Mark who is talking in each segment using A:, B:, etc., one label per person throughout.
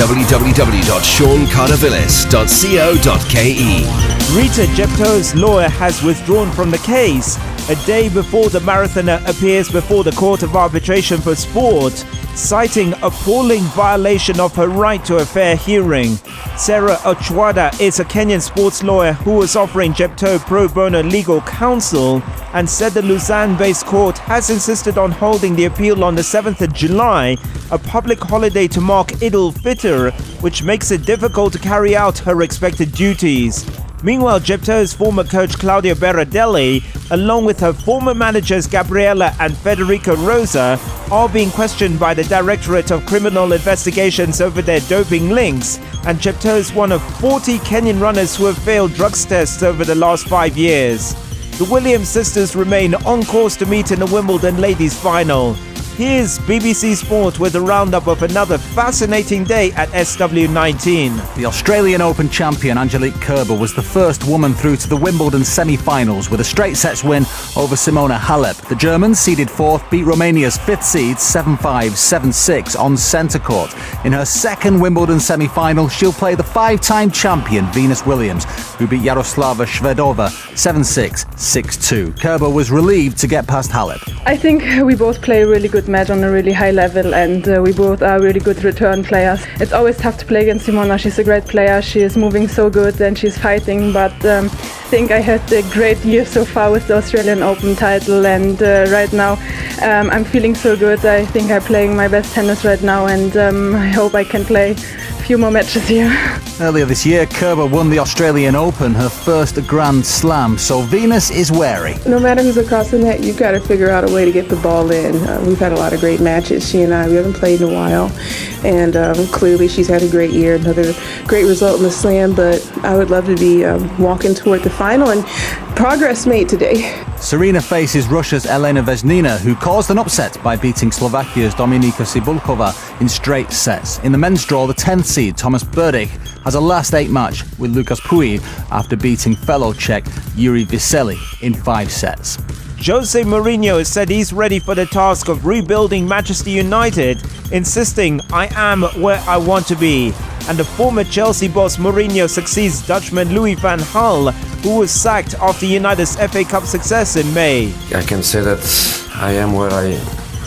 A: www.seancardavillis.co.ke.
B: Rita Jepto's lawyer has withdrawn from the case a day before the marathoner appears before the Court of Arbitration for Sport, citing appalling violation of her right to a fair hearing. Sarah Ochwada is a Kenyan sports lawyer who was offering Jepto pro bono legal counsel and said the Lausanne-based court has insisted on holding the appeal on the 7th of July, a public holiday to mark Eid al-Fitr, which makes it difficult to carry out her expected duties. Meanwhile, Jepto's former coach Claudia Berardelli, along with her former managers Gabriela and Federico Rosa, are being questioned by the Directorate of Criminal Investigations over their doping links, and Jepto is one of 40 Kenyan runners who have failed drugs tests over the last 5 years. The Williams sisters remain on course to meet in the Wimbledon ladies final. Here's BBC Sport with a roundup of another fascinating day at SW19.
C: The Australian Open champion Angelique Kerber was the first woman through to the Wimbledon semi-finals with a straight sets win over Simona Halep. The Germans, seeded fourth, beat Romania's fifth seed 7-5, 7-6 on centre court. In her second Wimbledon semi-final, she'll play the five-time champion Venus Williams, who beat Yaroslava Shvedova 7-6, 6-2. Kerber was relieved to get past Halep.
D: I think we both play a really good match on a really high level, and we both are really good return players. It's always tough to play against Simona. She's a great player. She is moving so good and she's fighting, but I think I had a great year so far with the Australian Open title, and right now I'm feeling so good. I think I'm playing my best tennis right now, and I hope I can play a few more matches here.
C: Earlier this year, Kerber won the Australian Open, her first Grand Slam, so Venus is wary.
E: No matter who's across the net, you've got to figure out a way to get the ball in. We've had a lot of great matches, she and I. We haven't played in a while, and clearly she's had a great year, another great result in the Slam, but I would love to be walking toward the final, and progress made today.
C: Serena faces Russia's Elena Vesnina, who caused an upset by beating Slovakia's Dominika Cibulkova in straight sets. In the men's draw, the 10th seed Thomas Berdych has a last 8 match with Lucas Pouille after beating fellow Czech Yuri Vesely in 5 sets.
B: Jose Mourinho has said he's ready for the task of rebuilding Manchester United, insisting, "I am where I want to be." And the former Chelsea boss Mourinho succeeds Dutchman Louis van Gaal, who was sacked after United's FA Cup success in May.
F: I can say that I am where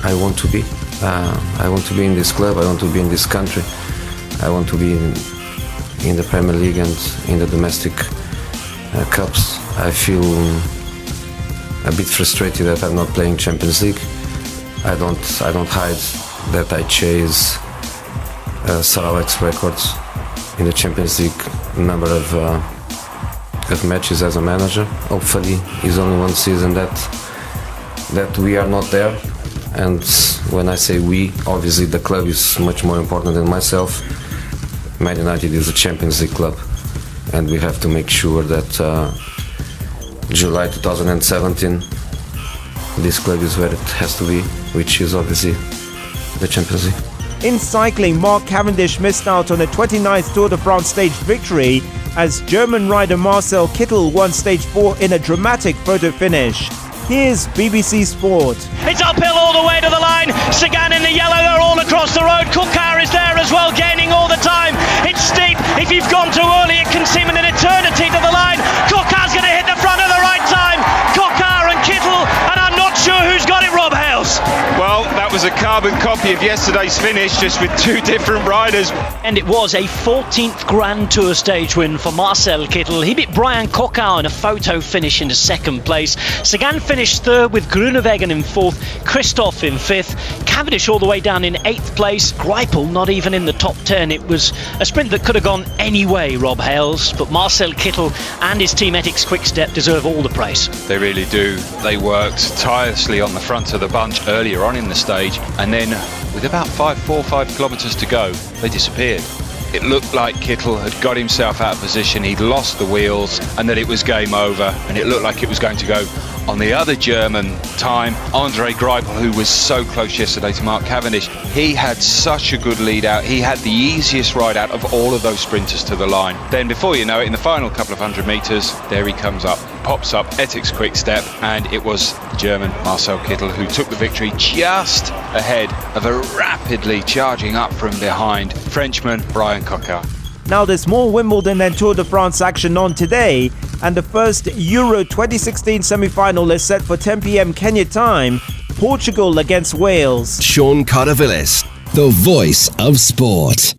F: I want to be. I want to be in this club, I want to be in this country, I want to be in the Premier League and in the domestic cups. I feel a bit frustrated that I'm not playing Champions League. I don't hide that I chase Sarawak's records in the Champions League number of matches as a manager. Hopefully it's only one season that we are not there, and when I say we, obviously the club is much more important than myself. Man United is a Champions League club, and we have to make sure that July 2017 this club is where it has to be, which is obviously the Champions League.
B: In cycling, Mark Cavendish missed out on a 29th Tour de France stage victory as German rider Marcel Kittel won stage 4 in a dramatic photo finish. Here's BBC Sport.
G: It's uphill all the way to the line. Sagan in the yellow, they're all across the road. Koukar is there as well, gaining all the time. It's steep. If you've gone too early, it can seem an eternity to the line. Koukar's going to hit the front at the right time. Koukar and Kittel, and I'm not sure who's got it, Rob Hales.
H: Well, that was a carbon copy of yesterday's finish, just with two different riders.
G: And it was a 14th Grand Tour stage win for Marcel Kittel. He beat Brian Koukar in a photo finish into second place. Sagan finished third with Groenewegen in fourth, Christoph in fifth, Cavendish all the way down in 8th place, Greipel not even in the top 10. It was a sprint that could have gone any way, Rob Hales, but Marcel Kittel and his team Ethics Quickstep deserve all the praise.
H: They really do. They worked tirelessly on the front of the bunch earlier on in the stage, and then with about 4 or 5 kilometres to go, they disappeared. It looked like Kittel had got himself out of position, he'd lost the wheels, and that it was game over, and it looked like it was going to go On the other German time, Andre Greipel, who was so close yesterday to Mark Cavendish, he had such a good lead out. He had the easiest ride out of all of those sprinters to the line. Then before you know it, in the final couple of 100 metres, there he comes up, pops up Etixx Quick Step, and it was the German Marcel Kittel who took the victory just ahead of a rapidly charging up from behind Frenchman Brian Coquard.
B: Now there's more Wimbledon and Tour de France action on today, and the first Euro 2016 semi-final is set for 10 p.m. Kenya time, Portugal against Wales.
A: Sean Carter-Villis, the voice of sport.